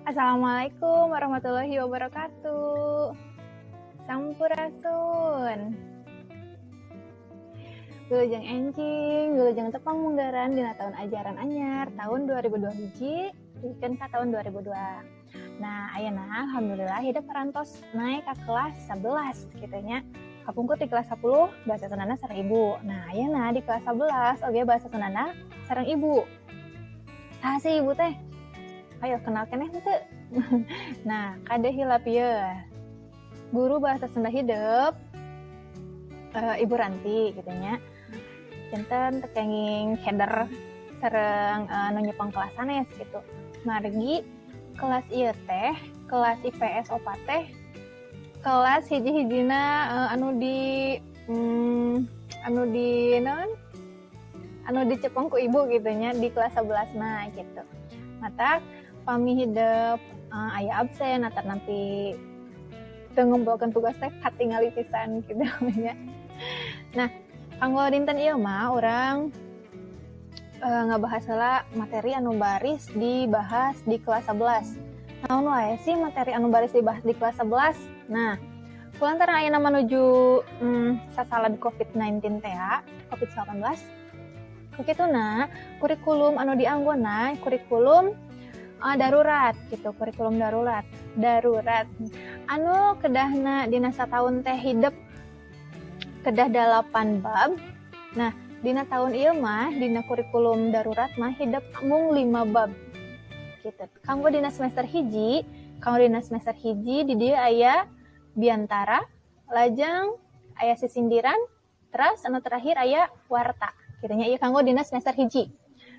Assalamualaikum warahmatullahi wabarakatuh. Sampurasun. Wilujeng enjing, wilujeng tepang munggaran dina tahun ajaran anyar tahun 2002 hiji pikeun ka tahun 2002. Nah, ayeuna alhamdulillah hidup parantos naik ke kelas 11 kitu nya. Kapungkur di kelas 10 bahasa Sundana sareng ibu. Nah, ayeuna di kelas 11 oge bahasa Sundana sareng ibu. Saha sih ibu teh? Ayo kenal keneh henteu. Nah, kade hilap ieu. Guru bahasa Sunda hidup Ibu Ranti gitu nya. Janten tekenging header sareng nu nyepeng kelas sanes gitu. Margi kelas ieu teh, kelas IPS opat teh kelas hiji-hijina anu dicepeng ku ibu gitu nya di kelas 11 na gitu. Mata pami hidup aya absen atau nampi teu ngumpulkeun tugas teh katingali pisan gitu nya. Nah, kanggo dinten ieu mah urang ngabahas heula materi anu baris dibahas di kelas 11. Naon wae sih materi anu baris dibahas di kelas 11? Nah, kulantaran ayeuna menuju sasalad COVID-19 teh COVID-19. Kukituna kurikulum anu dianggona kurikulum darurat gitu, kurikulum darurat anu kedahna dina sataun teh hidup kedah 8 bab. Nah, dina tahun ieu mah dina kurikulum darurat mah hidup mung 5 bab gitu. Kanggo dina semester hiji di dieu aya biantara, lajeng aya sisindiran, terus anu terakhir aya warta. Kitanya ieu kanggo dina semester hiji.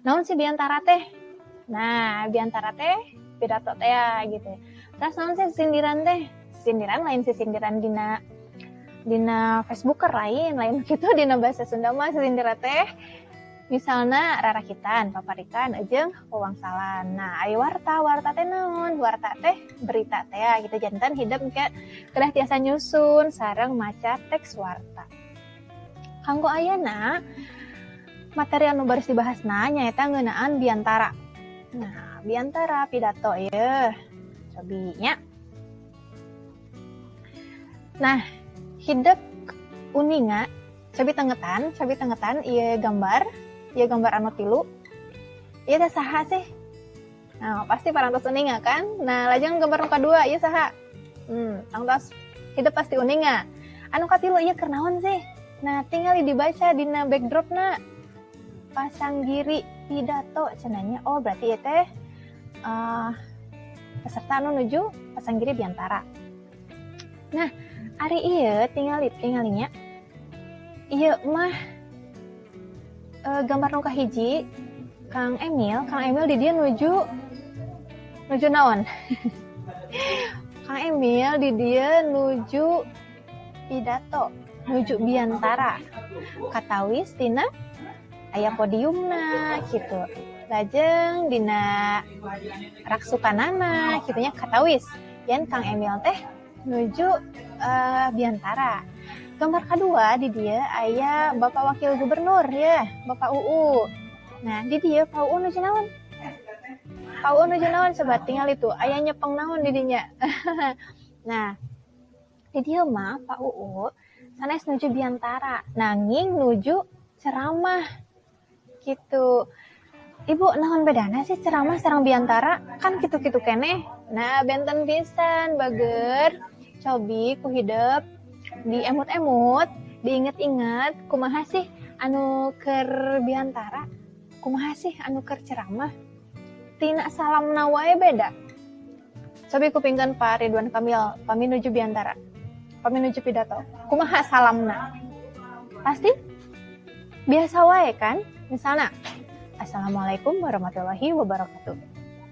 Naon sih biantara teh? Nah, biantara teh pidato teh gitu. Terus naon sih sindiran teh? Sindiran lain sindiran dina Facebooker lain gitu dina bahasa Sunda mah sindiran teh misalna rarakitan, paparikan, jeung wawangsalan. Nah, aya warta teh naon? Warta teh berita teh gitu janten hidup kedah tiasa nyusun sareng maca teks warta. Kanggo ayeuna materi anu baris dibahasna nyaeta ngeunaan biantara. Nah, biantara pidato ya, cobinya. Nah, hidup uninga, cobi tengetan, iya gambar anu 3. Iya teh saha sih? Nah, pasti parantos uninga kan? Nah, lajeng gambar anu kadua, iya saha? Tangtos hidup pasti uninga. Anu katilu iya keur naon sih? Nah, tinggal dibaca dina backdropna. Pasanggiri pidato cenanya. Oh, berarti ieu teh peserta anu nuju pasanggiri biantara. Nah, ari ieu tingalinya. Ieu mah gambar nu kahiji Kang Emil di dia nuju naon? Kang Emil di dia nuju pidato, nuju biantara. Katawis tina aya podiumna gitu. Lajeng dina raksukanana kitunya katawis. Yen Kang Emil teh nuju biantara. Gambar kedua di dia aya Bapak Wakil Gubernur ya, Bapak UU. Nah, di dia Pak UU nuju naon? Pak UU nuju naon sobat? Tinggal itu aya nyepeng naon di dinya. Nah, di dia mah Pak UU sanes nuju biantara, nanging nuju ceramah. Gitu. Ibu, naon bedana sih ceramah sareng biantara? Kan kitu-kitu keneh. Nah, benten pisan bager. Cobi ku hidup diemut-emut, diinget-inget kumaha sih anu keur biantara? Kumaha sih anu keur ceramah? Tina salamna wae beda. Cobi kupingkeun Pak Ridwan Kamil pami nuju biantara. Pami nuju pidato. Kumaha salamna? Pasti biasa wae kan? Misalnya, Assalamualaikum warahmatullahi wabarakatuh.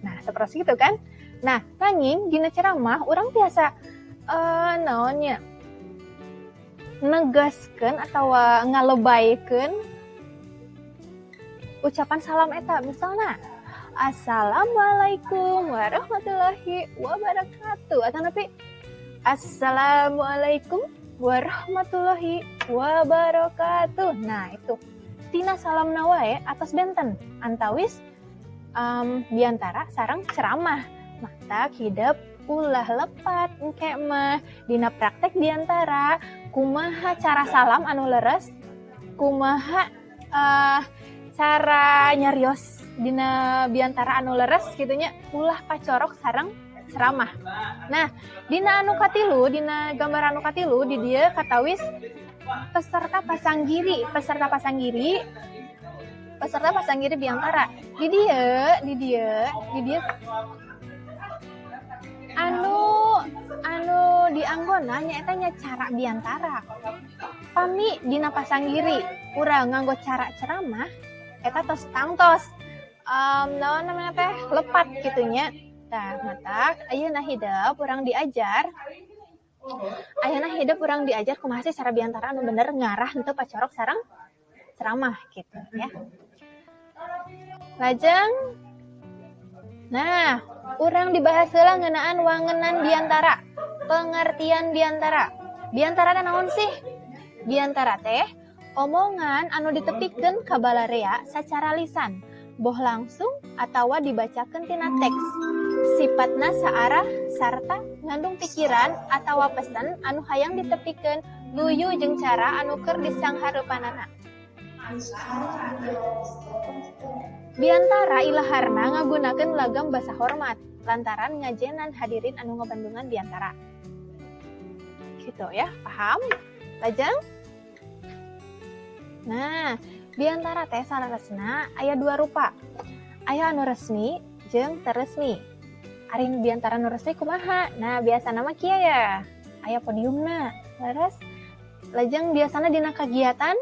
Nah, seperti itu kan? Nah, nanging dina ceramah urang biasa naonnya negaskeun atawa ngalebaykeun ucapan salam eta. Misalnya, Assalamualaikum warahmatullahi wabarakatuh. Atau napi Assalamualaikum warahmatullahi wabarakatuh. Nah, itu tina salamna wae atas benten antawis biantara sareng ceramah. Matak hidup ulah lepat engke mah dina praktek diantara kumaha cara salam anu leres, kumaha cara nyarios dina biantara anu leres gitunya ulah pacorok sareng ceramah. Nah, dina anu katilu, dina gambar anu katilu di dieu katawis peserta pasanggiri biantara. Di dieu anu dianggona nyaeta nya cara biantara. Pami dina pasanggiri urang nganggo cara ceramah eta tos tangtos naon namanya teh lepat gitunya. Tah matak ayeuna hidup urang diajar kumaha sih cara biantara anu bener ngarah henteu pacorok sareng ceramah gitu ya. Lajeng nah, urang dibahas heula ngeunaan wangenan biantara. Pengertian biantara. Biantara teh naon sih? Biantara teh omongan anu ditepikeun ka balarea sacara lisan, boh langsung atawa dibacakeun tina teks. Sifatna saarah sarta ngandung pikiran atawa pesan anu hayang ditepikeun nuyu jeung cara anu keur disanghareupanana. Biantara ilaharna ngagunakeun lagam basa hormat lantaran ngajenan hadirin anu ngabandungan biantara. Gitu ya, paham? Lajeng? Nah, biantara teh salaresna aya 2 rupa. Aya anu resmi jeung teresmi. Ari biantara anu resmi kumaha? Nah, biasana mah kieu ya. Aya podiumna. Leres? Lajeng biasana dina kegiatan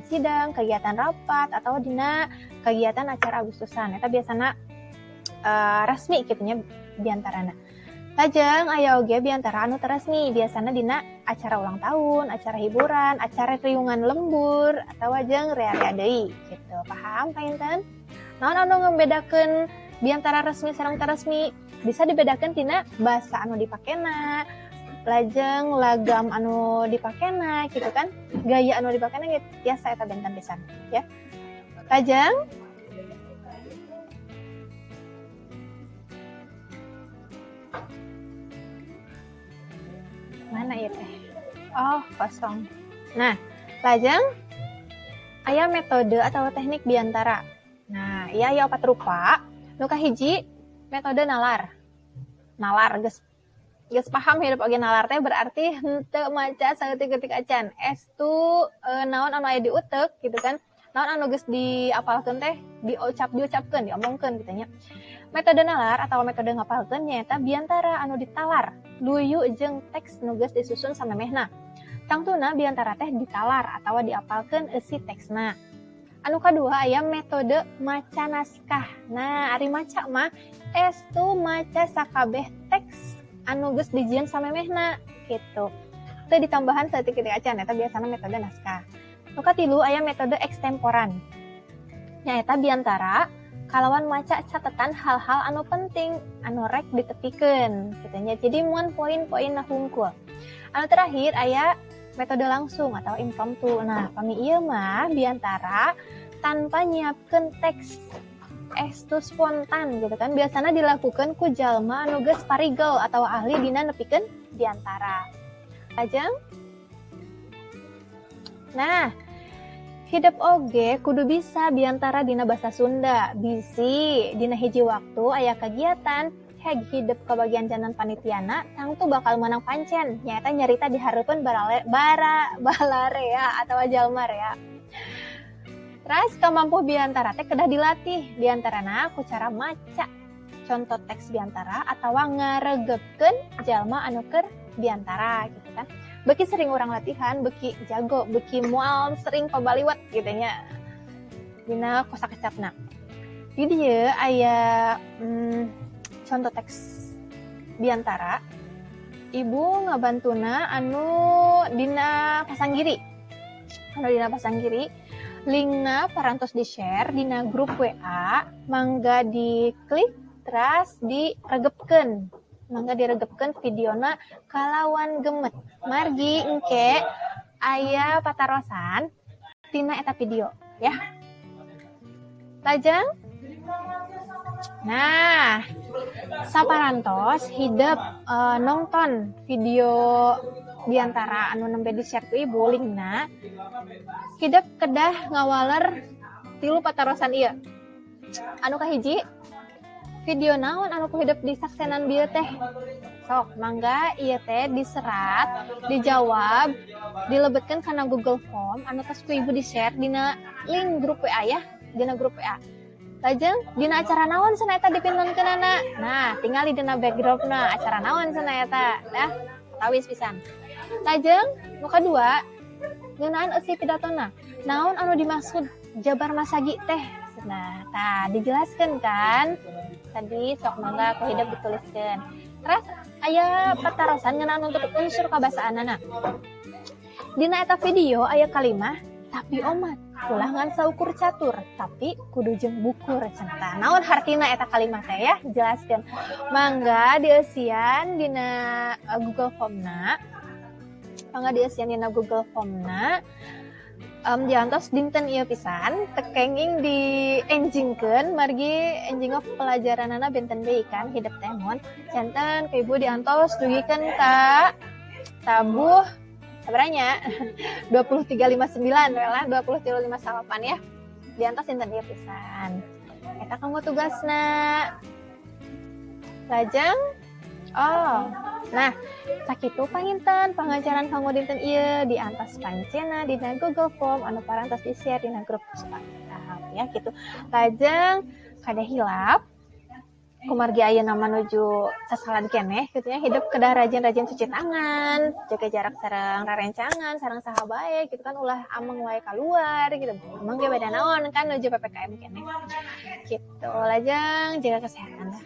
sidang, kegiatan rapat atau dina kegiatan acara Agustusan. Eta biasana resmi kitunya biantarana. Lajeng aya oge biantara anu teresmi, biasana dina acara ulang tahun, acara hiburan, acara riungan lembur atawa jeung rea-rea deui gitu. Paham painten? Naon anu ngambedakeun biantara resmi sareng teresmi? Bisa dibedakeun tina basa anu dipakena, lajeng lagam anu dipakena gitu kan, gaya anu dipakena gitu biasa eta benten pisan ya. Lajeng mana ya teh? Oh, kosong. Nah, lajeng aya metode atau teknik biantara. Nah, ieu aya 4 rupa. Nu kahiji metode nalar. Nalar geus paham hidup oge nalar teh berarti henteu maca saeutik-eutik acan. Estu naon anu aya di utek gitu kan. Naon anu geus diapalkeun teh diucapkeun, diomongkeun gitu nya. Metode nalar atau metode ngapalkeun nyaeta biantara anu ditalar, luyu jeung teks nu geus disusun samemehna. Tangtuna biantara teh ditalar atawa diapalkeun eusi teksna. Anu kadua aya metode maca naskah. Nah, ari maca mah estu maca sakabeh teks anu geus dijieun samemehna gitu. Teu ditambahan saeutik-eutik acan eta biasana metode naskah. Nu katilu aya metode ekstemporan. Nyaeta biantara kalawan maca catatan hal-hal anu penting anu rek ditepikeun gitu nya. Jadi mun poin-poinna hungkul. Anu terakhir aya metode langsung atau impromptu. Nah, pami ieu mah biantara tanpa nyiapkeun teks, estu spontan gitu kan. Biasana dilakukeun ku jalma anu geus parigel atau ahli dina nepikeun biantara. Lajeng? Nah, hidup oge kudu bisa biantara dina basa Sunda. Bisi dina hiji waktu aya kagiatan heg hidup ke bagian janan panitiana tangtu bakal menang pancen nyaeta nyarita dihareupeun balarea atau jalma rea. Terus kamampu biantara teh kedah dilatih diantarana ku cara maca contoh teks biantara atawa ngaregepkeun jalma anu keur biantara gitu kan. Beki sering orang latihan, beki jago, beki moal sering pabaliwat gitu nya dina kosakecapna. Di dieu aya contoh teks biantara ibu ngabantuna anu dina pasanggiri. Linkna parantos di-share dina grup WA, mangga diklik terus diregepkeun. Mangga diregepkeun videona kalawan gemet. Margi engke aya patarosan tina eta video ya. Lajeng Nah, saparantos hidup nonton video diantara anu nembe di share ku ibu linkna hidup kedah ngawaler tilu patarosan iya anu kahiji video naon anu ku hidup di saksenan bieu teh sok mangga ieu teh diserat dijawab dilebetkeun kana Google Form anu tos ku ibu di share dina link grup WA ya dina grup WA lajeng dina acara naon cenah eta dipintenkeunana nah tingali dina backgroundna acara naon cenah eta dah tawis pisan lajeng nu kadua ngeunaan eusi pidatona naon anu dimaksud jabar masagi teh nah tah dijelaskeun kan tadi sok mangga ku hidup dituliskeun terus aya patarosan ngeunaan untuk unsur kabasaanana dina eta video aya kalimah tapi omat ulangan saukur catur tapi kudu jeung bukur cenah naon hartina eta kalimat teh ya jelaskeun mangga dieusian dina Google Formna diantos dinten ieu pisan tekenging di enjingkeun margi enjing of pelajaranana benten deui kan hidup teh mun janten ke ibu diantos dugikeun ka tabuh sabaranya 2359 lah 2358 ya diantos dinten ieu pisan eta kanggo tugasna lajeng nah sakitu panginten pangajaran kanggo dinten ieu diantos pancena dina Google Form anu parantos di-share dina grup WhatsApp ya kitu lajeng kada hilap kumargi ayeuna menuju sasalan keneh kitu ya hidup kedah rajin-rajin cuci tangan jaga jarak sareng rarencangan sareng saha bae gitu kan ulah ameng wae kaluar gitu emang ge beda naon kan nuju PPKM keneh gitu lajeng jaga kesehatan dah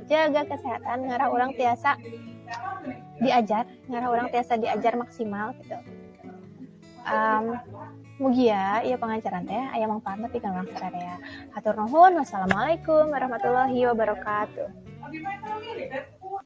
jaga kesehatan ngarah urang tiasa diajar maksimal gitu mugia ieu pangajaran teh aya mangpaatna pikeun urang sadaya hatur nuhun wassalamualaikum warahmatullahi wabarakatuh